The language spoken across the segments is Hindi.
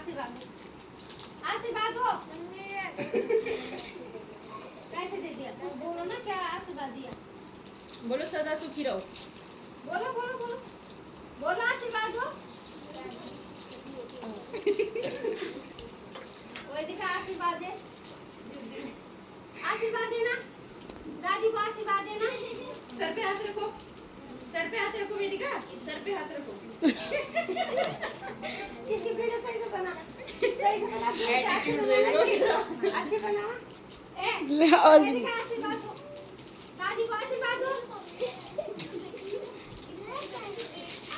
आशीर्वाद आशीर्वाद दो कैसे दे दिया कुछ बोलो ना क्या आशीर्वाद दिया बोलो सदा सुखी रहो बोलो बोलो बोलो बोलो आशीर्वाद दो वो दिखा आशीर्वाद दे आशीर्वाद देना दादी को आशीर्वाद देना सर पे हाथ रखो वेदिका सर पे हाथ रखो किसकी वीडियो सही से बना अच्छी बना ए ले और भी वेदिका आशीर्वाद दो दादी को आशीर्वाद दो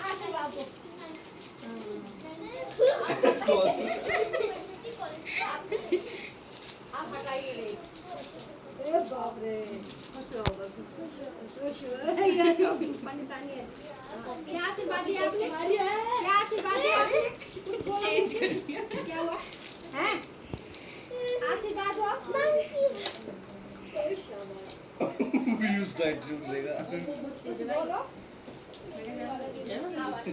आशीर्वाद दो आप हटाइए रे ए बाप रे हंसो पानी पानी है क्या आशीर्वाद दिया आपने क्या आशीर्वाद दिया आपने चेंज कर दिया क्या हुआ हैं आशीर्वाद दो यूज का एटीट्यूड देगा कुछ बोलो शाबाश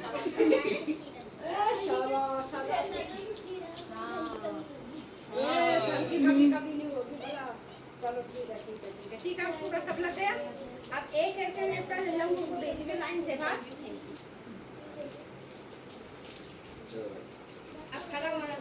शाबाश शाबाश कभी कभी नहीं होगी बोला चलो ठीक है ठीक है आपको सब लग गया अब एक ऐसे नेता लंबू को भेजिए लाइन से भाग अब खड़ा होना